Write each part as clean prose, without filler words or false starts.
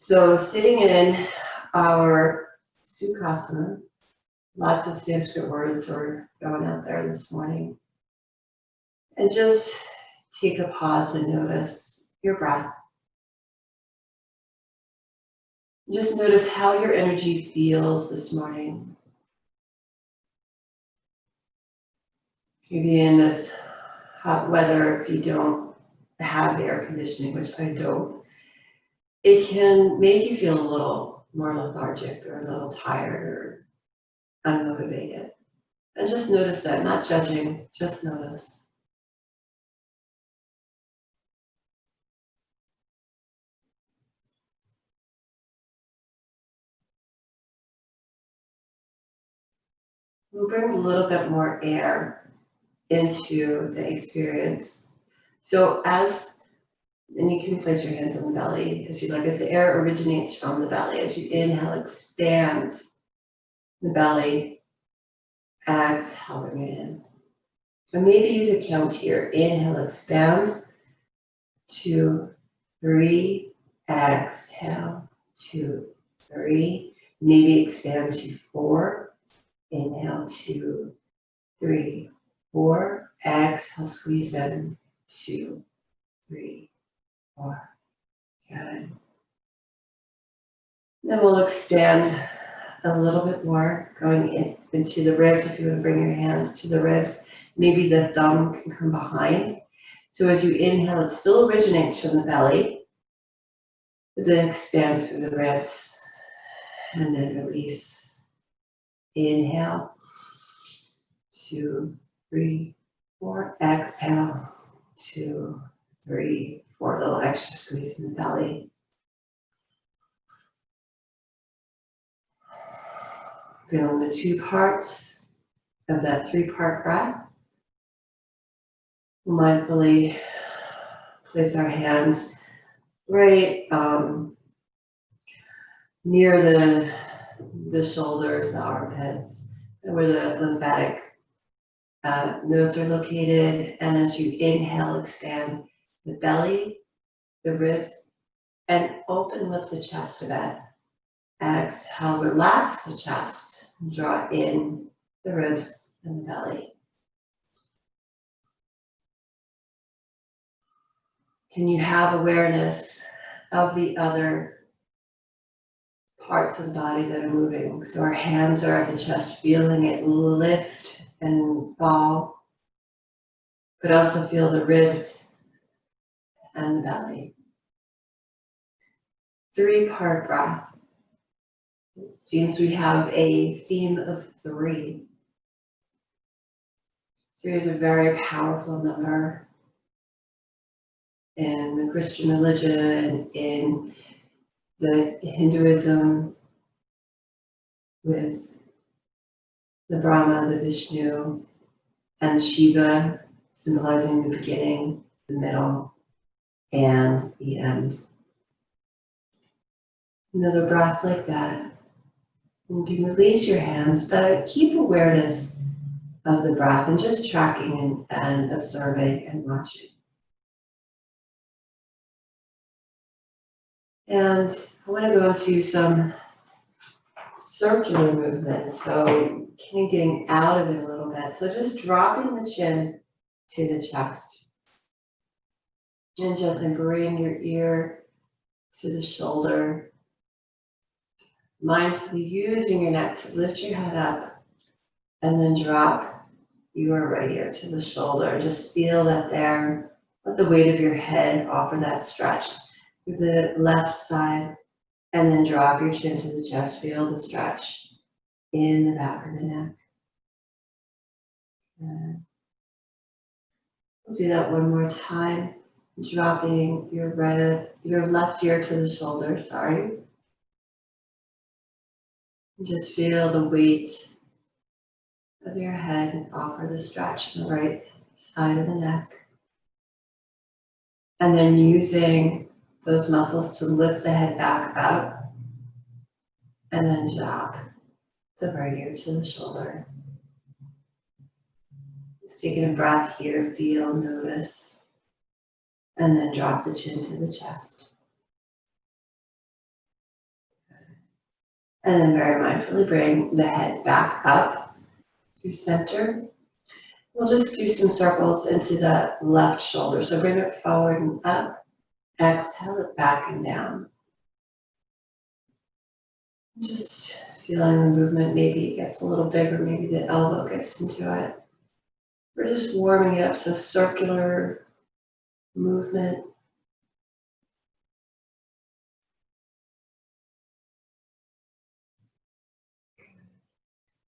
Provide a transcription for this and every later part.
So sitting in our Sukhasana, lots of Sanskrit words are going out there this morning. And just take a pause and notice your breath. Just notice how your energy feels this morning. Maybe in this hot weather, if you don't have air conditioning, which I don't, it can make you feel a little more lethargic or a little tired or unmotivated. And just notice that, not judging, just notice. We'll bring a little bit more air into the experience. So and you can place your hands on the belly as you like, as the air originates from the belly. As you inhale, expand the belly, exhale, bring it in. And maybe use a count here. Inhale, expand, 2, 3, exhale, 2, 3. Maybe expand to 4. Inhale, 2, 3, 4. Exhale, squeeze in, 2, 3, 4. Good. Then we'll expand a little bit more, going into the ribs. If you want to bring your hands to the ribs, maybe the thumb can come behind. So as you inhale, it still originates from the belly, but then expands through the ribs, and then release. Inhale, 2, 3, 4. Exhale, 2, 3, 4. A little extra squeeze in the belly. Feeling the 2 parts of that 3-part breath. We'll mindfully place our hands right near the shoulders, the armpits, and where the lymphatic nodes are located. And as you inhale, expand the belly, the ribs, and open, lift the chest a bit. Exhale, relax the chest, and draw in the ribs and the belly. Can you have awareness of the other parts of the body that are moving? So our hands are at the chest, feeling it lift and fall, but also feel the ribs and the belly. 3-part breath. It seems we have a theme of 3. 3 is a very powerful number in the Christian religion, in the Hinduism, with the Brahma, the Vishnu, and Shiva, symbolizing the beginning, the middle, and the end. Another breath like that. You can release your hands, but keep awareness of the breath and just tracking and observing and watching. And I want to go into some circular movement, so kind of getting out of it a little bit. So just dropping the chin to the chest. And gently bring your ear to the shoulder. Mindfully using your neck to lift your head up and then drop your right ear to the shoulder. Just feel that there. Let the weight of your head offer that stretch through the left side, and then drop your chin to the chest. Feel the stretch in the back of the neck. And we'll do that one more time. Dropping your left ear to the shoulder, sorry. Just feel the weight of your head and offer the stretch on the right side of the neck. And then using those muscles to lift the head back up. And then drop the right ear to the shoulder. Just taking a breath here, feel, notice. And then drop the chin to the chest. And then very mindfully bring the head back up to center. We'll just do some circles into the left shoulder. So bring it forward and up. Exhale it back and down. Just feeling the movement. Maybe it gets a little bigger. Maybe the elbow gets into it. We're just warming it up. So circular movement.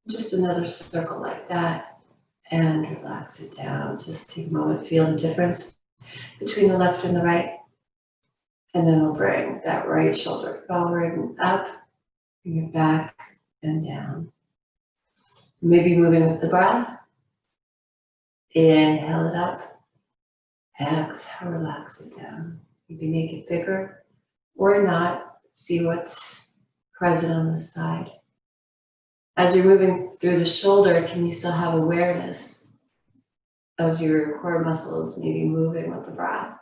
Just another circle like that. And relax it down. Just take a moment. Feel the difference between the left and the right. And then we'll bring that right shoulder forward and up, bring it back and down. Maybe moving with the breath. Inhale it up. Exhale, relax it down. Maybe make it bigger or not. See what's present on the side. As you're moving through the shoulder, can you still have awareness of your core muscles maybe moving with the breath?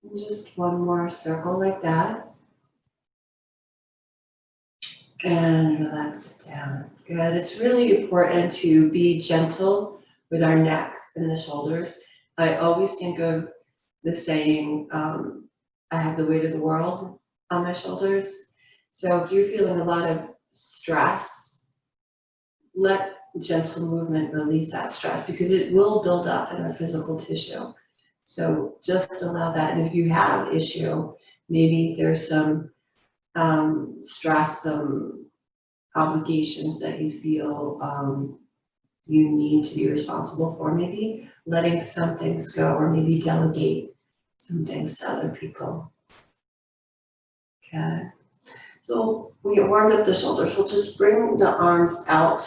And just one more circle like that. And relax it down. Good. It's really important to be gentle with our neck and the shoulders. I always think of the saying, I have the weight of the world on my shoulders. So if you're feeling a lot of stress, let gentle movement release that stress because it will build up in our physical tissue. So just allow that. And if you have issue, maybe there's some stress, some obligations that you feel you need to be responsible for, maybe letting some things go or maybe delegate some things to other people. Okay, so we get warmed up the shoulders. We'll just bring the arms out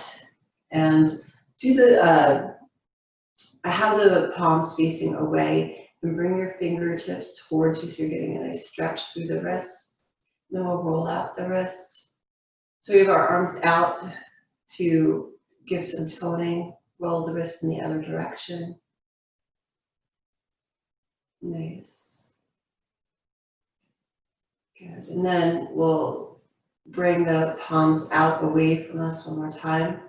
and do the, I have the palms facing away and bring your fingertips towards you so you're getting a nice stretch through the wrist. Then we'll roll out the wrist. So we have our arms out to give some toning, roll the wrist in the other direction. Nice. Good. And then we'll bring the palms out away from us one more time.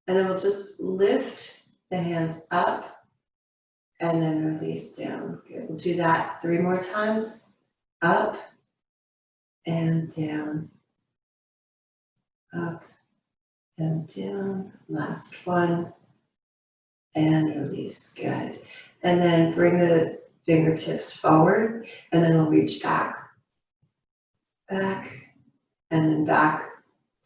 And then we'll just lift the hands up and then release down. Good. We'll do that 3 more times. Up and down. Up and down. Last one. And release. Good. And then bring the fingertips forward and then we'll reach back. Back and then back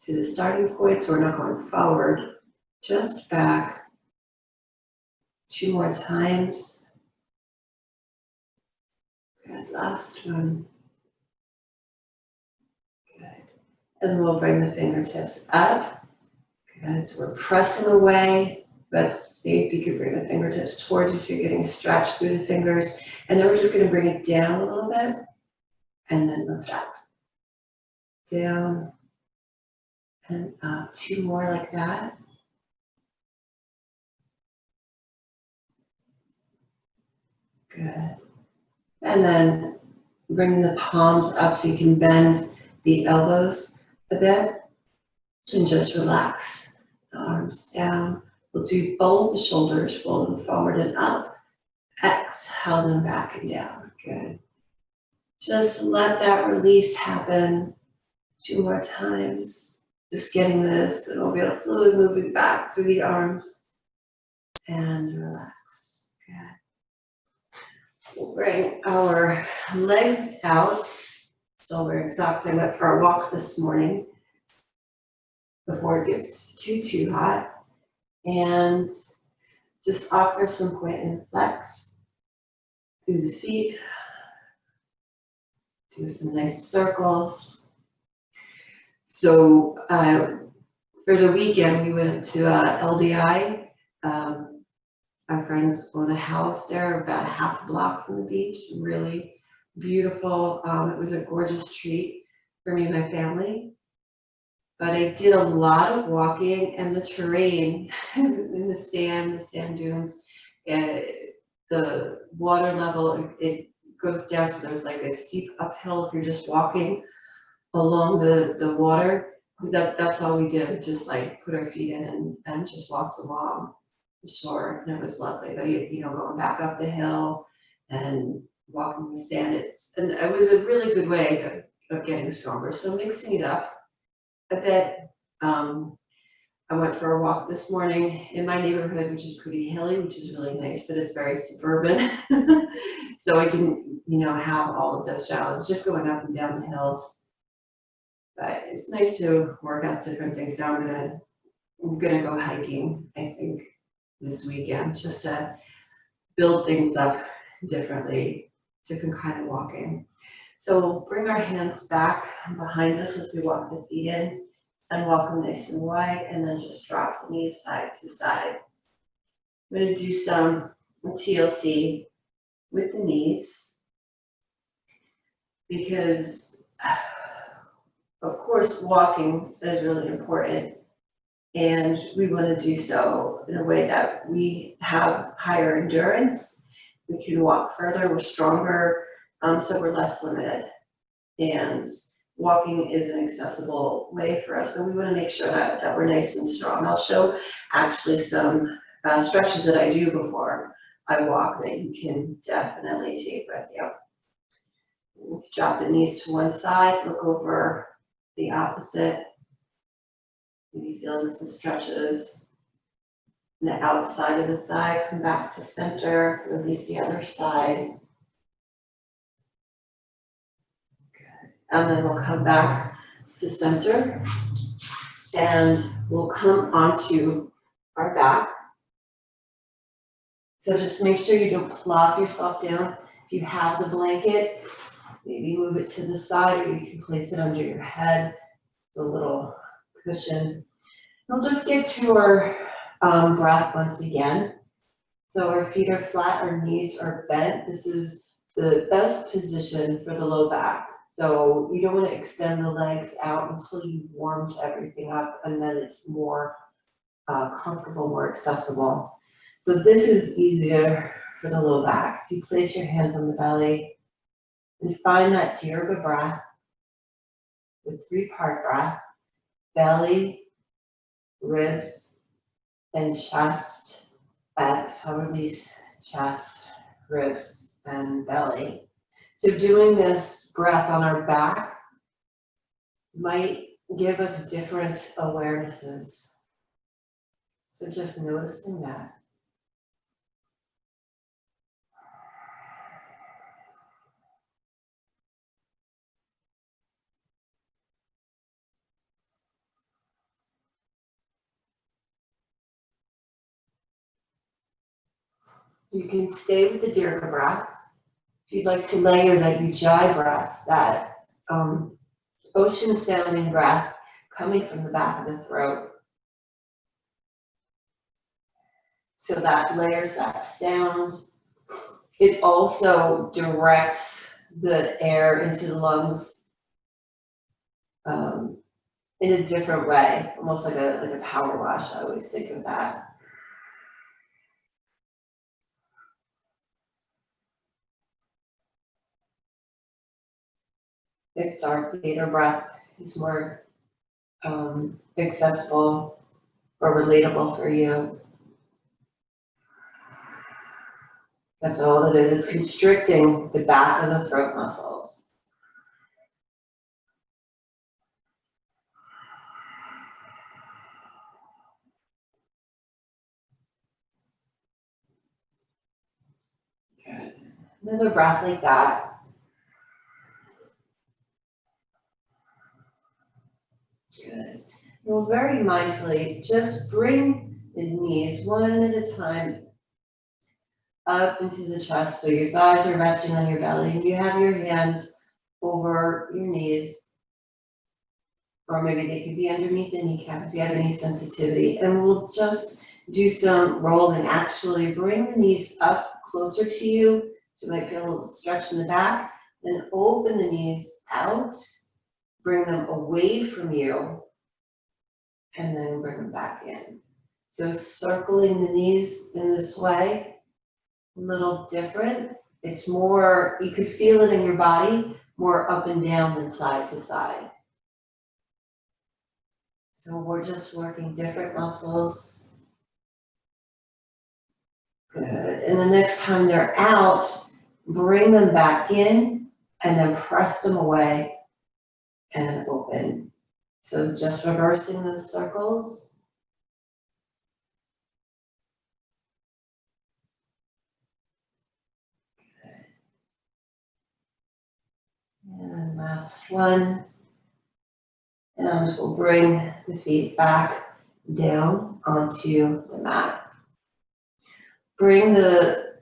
to the starting point. So we're not going forward, just back. 2 more times. Good. Last one. Good. And we'll bring the fingertips up. Good. So we're pressing away, but see if you can bring the fingertips towards you so you're getting stretched through the fingers. And then we're just going to bring it down a little bit and then lift up. Down and up. 2 more like that. Good. And then bring the palms up so you can bend the elbows a bit and just relax the arms down. We'll do both the shoulders, roll them forward and up. Exhale them back and down. Good. Just let that release happen 2 more times. Just getting this synovial fluid moving back through the arms and relax. Good. We'll bring our legs out. Still wearing socks. I went for a walk this morning before it gets too hot. And just offer some point and flex through the feet. Do some nice circles. So for the weekend, we went to LBI. Our friends own a house there about a half a block from the beach. Really beautiful. It was a gorgeous treat for me and my family. But I did a lot of walking and the terrain in the sand dunes. the water level, it goes down, so there's like a steep uphill if you're just walking along the water. Because that's all we did, just like put our feet in and just walked along the shore, and it was lovely. But you know, going back up the hill and walking the sand, and it was a really good way of getting stronger. So mixing it up a bit. I went for a walk this morning in my neighborhood, which is pretty hilly, which is really nice, but it's very suburban. So I didn't, you know, have all of those challenges, just going up and down the hills. But it's nice to work out different things. Now I'm gonna go hiking, I think, this weekend, just to build things up differently, different kind of walking. So we'll bring our hands back behind us as we walk the feet in, and walk them nice and wide, and then just drop the knees side to side. I'm gonna do some TLC with the knees, because of course walking is really important, and we want to do so in a way that we have higher endurance, we can walk further, we're stronger, so we're less limited. And walking is an accessible way for us, but we want to make sure that we're nice and strong. I'll show actually some stretches that I do before I walk that you can definitely take with you. You can drop the knees to one side, look over the opposite, maybe feeling some stretches. And the outside of the thigh, come back to center, release the other side. And then we'll come back to center, and we'll come onto our back. So just make sure you don't plop yourself down. If you have the blanket, maybe move it to the side, or you can place it under your head. It's a little cushion. We'll just get to our breath once again. So our feet are flat, our knees are bent. This is the best position for the low back. So you don't want to extend the legs out until you've warmed everything up, and then it's more comfortable, more accessible. So this is easier for the low back. If you place your hands on the belly and find that Dirga breath, the 3-part breath, belly, ribs, and chest. Exhale, release chest, ribs, and belly. So doing this breath on our back might give us different awarenesses. So just noticing that. You can stay with the Dirga breath. If you'd like to layer that Ujjayi breath, that ocean sounding breath coming from the back of the throat. So that layers that sound. It also directs the air into the lungs in a different way, almost like a power wash. I always think of that. If Darth Vader breath is more accessible or relatable for you, that's all it is. It's constricting the back of the throat muscles. Good. Another breath like that. Good. Well, very mindfully, just bring the knees one at a time up into the chest, so your thighs are resting on your belly, and you have your hands over your knees, or maybe they could be underneath the kneecap if you have any sensitivity. And we'll just do some rolling. Actually, bring the knees up closer to you, so you might feel a little stretch in the back. Then open the knees out, bring them away from you, and then bring them back in. So circling the knees in this way. little different. It's more, you could feel it in your body, more up and down than side to side. So we're just working different muscles. Good. And the next time they're out, bring them back in and then press them away and open. So just reversing those circles. And last one. And we'll bring the feet back down onto the mat. Bring the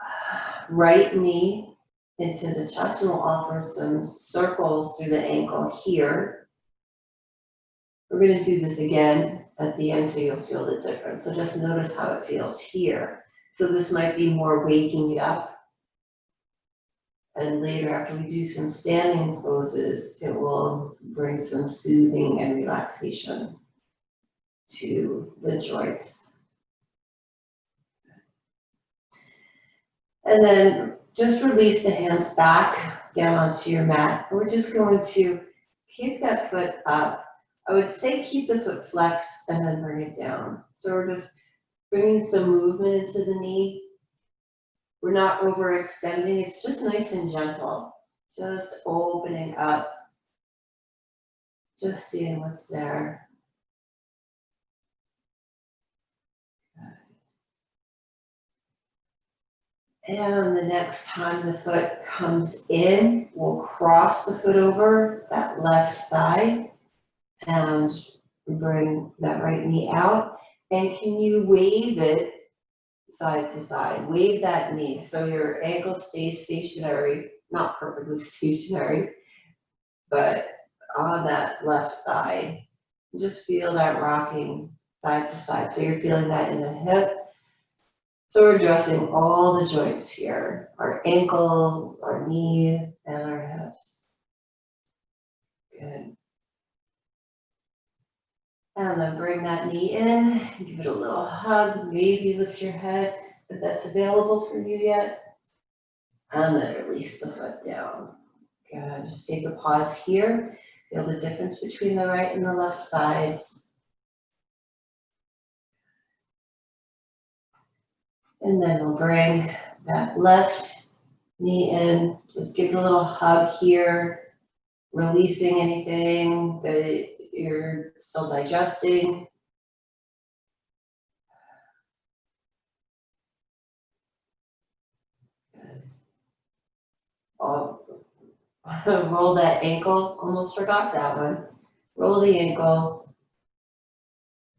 right knee into the chest, and we'll offer some circles through the ankle here. We're going to do this again at the end so you'll feel the difference. So just notice how it feels here. So this might be more waking it up. And later, after we do some standing poses, it will bring some soothing and relaxation to the joints. And then just release the hands back down onto your mat. We're just going to kick that foot up. I would say keep the foot flexed and then bring it down. So we're just bringing some movement into the knee. We're not overextending, it's just nice and gentle. Just opening up, just seeing what's there. And the next time the foot comes in, we'll cross the foot over that left thigh and bring that right knee out. And can you wave it side to side? Wave that knee so your ankle stays stationary, not perfectly stationary, but on that left thigh. Just feel that rocking side to side. So you're feeling that in the hip. So we're addressing all the joints here, our ankles, our knees, and our hips. Good. And then bring that knee in, give it a little hug, maybe lift your head if that's available for you yet. And then release the foot down. Good, just take a pause here. Feel the difference between the right and the left sides. And then we'll bring that left knee in, just give it a little hug here, releasing anything that you're still digesting. Oh, roll that ankle, almost forgot that one. Roll the ankle.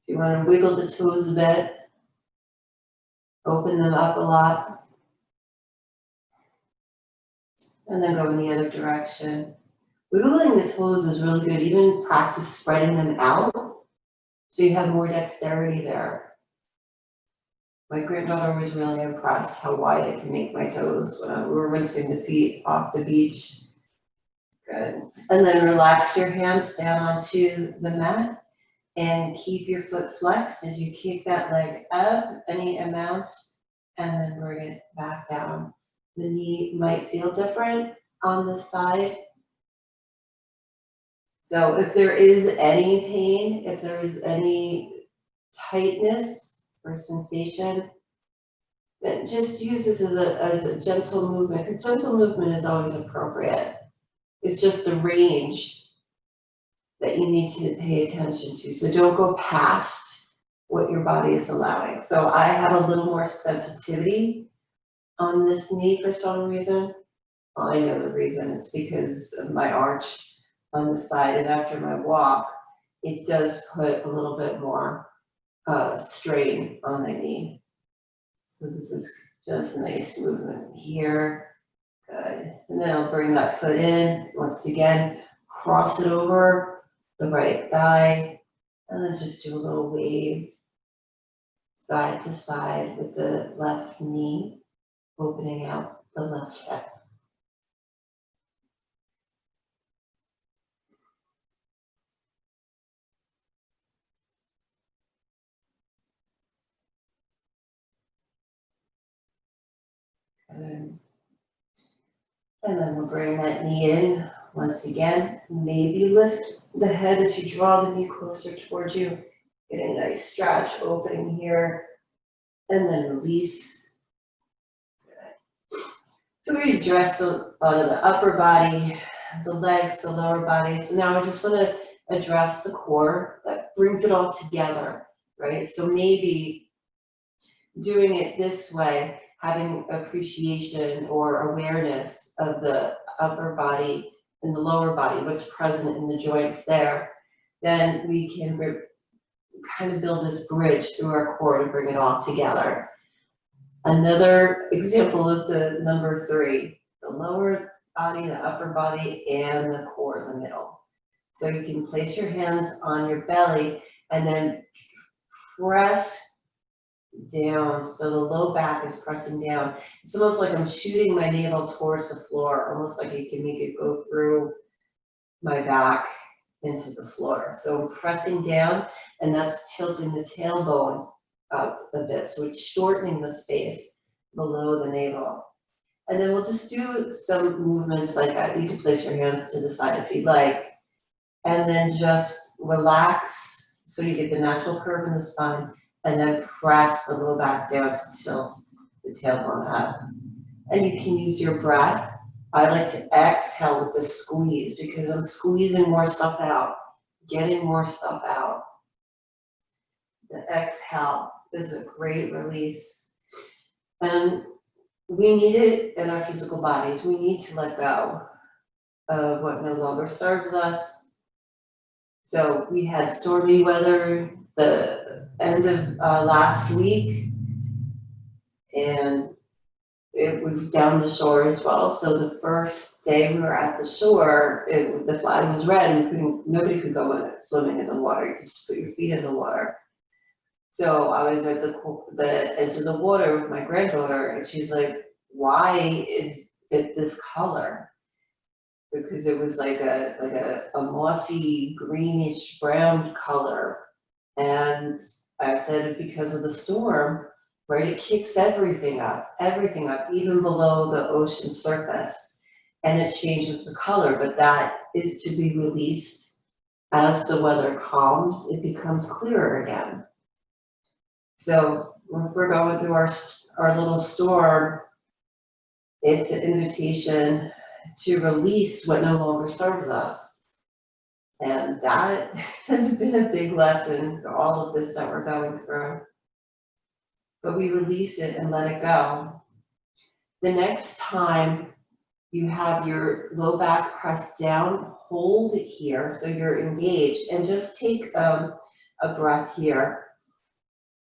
If you want to wiggle the toes a bit, open them up a lot. And then go in the other direction. Wiggling the toes is really good. Even practice spreading them out so you have more dexterity there. My granddaughter was really impressed how wide I can make my toes when we were rinsing the feet off the beach. Good. And then relax your hands down onto the mat and keep your foot flexed as you kick that leg up any amount and then bring it back down. The knee might feel different on this side. So if there is any pain, if there is any tightness or sensation, then just use this as a gentle movement. Because gentle movement is always appropriate. It's just the range that you need to pay attention to. So don't go past what your body is allowing. So I have a little more sensitivity on this knee for some reason. Well, I know the reason. It's because of my arch on the side, and after my walk, it does put a little bit more strain on the knee. So this is just a nice movement here. Good. And then I'll bring that foot in. Once again, cross it over the right thigh, and then just do a little wave side to side with the left knee, opening out the left hip. Good. And then we'll bring that knee in once again. Maybe lift the head as you draw the knee closer towards you. Get a nice stretch opening here. And then release. Good. So we addressed the upper body, the legs, the lower body. So now I just want to address the core that brings it all together, right? So maybe doing it this way, having appreciation or awareness of the upper body and the lower body, what's present in the joints there, then we can kind of build this bridge through our core to bring it all together. Another example of the number 3, the lower body, the upper body, and the core in the middle. So you can place your hands on your belly and then press down, so the low back is pressing down. It's almost like I'm shooting my navel towards the floor, almost like you can make it go through my back into the floor. So I'm pressing down, and that's tilting the tailbone up a bit, so it's shortening the space below the navel. And then we'll just do some movements like that. You can place your hands to the side if you'd like, and then just relax so you get the natural curve in the spine, and then press the low back down to tilt the tailbone up. And you can use your breath. I like to exhale with the squeeze because I'm squeezing more stuff out, getting more stuff out. The exhale is a great release. And we need it in our physical bodies. We need to let go of what no longer serves us. So we had stormy weather the end of last week, and it was down the shore as well. So the first day we were at the shore, the flag was red and nobody could go swimming in the water. You could just put your feet in the water. So I was at the edge of the water with my granddaughter, and she's like, "Why is it this color?" Because it was like a mossy greenish brown color. And I said, because of the storm, right? It kicks everything up, even below the ocean surface, and it changes the color. But that is to be released as the weather calms. It becomes clearer again. So if we're going through our little storm, it's an invitation to release what no longer serves us. And that has been a big lesson for all of this that we're going through. But we release it and let it go. The next time you have your low back pressed down, hold it here so you're engaged, and just take a breath here.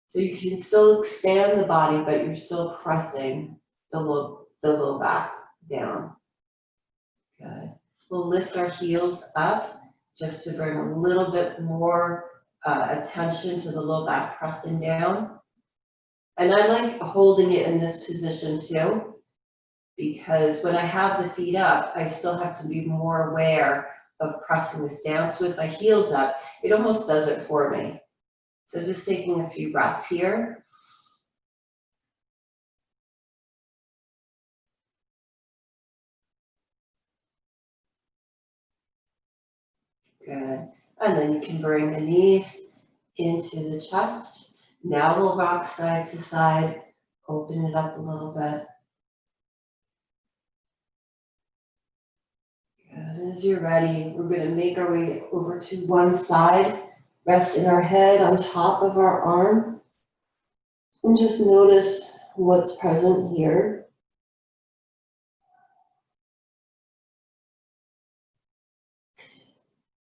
So you can still expand the body, but you're still pressing the low back down. Good. We'll lift our heels up just to bring a little bit more attention to the low back pressing down. And I like holding it in this position too, because when I have the feet up, I still have to be more aware of pressing this down. So with my heels up, it almost does it for me. So just taking a few breaths here. Good. And then you can bring the knees into the chest. Now we'll rock side to side, open it up a little bit. Good. As you're ready, we're going to make our way over to one side, resting our head on top of our arm, and just notice what's present here.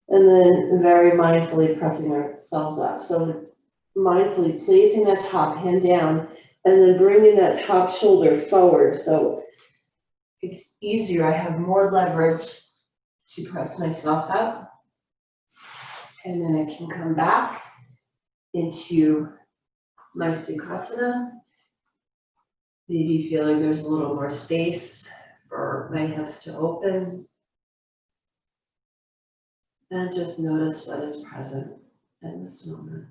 And then very mindfully pressing ourselves up. So mindfully placing that top hand down and then bringing that top shoulder forward. So it's easier. I have more leverage to press myself up. And then I can come back into my Sukhasana. Maybe feeling there's a little more space for my hips to open. And just notice what is present in this moment.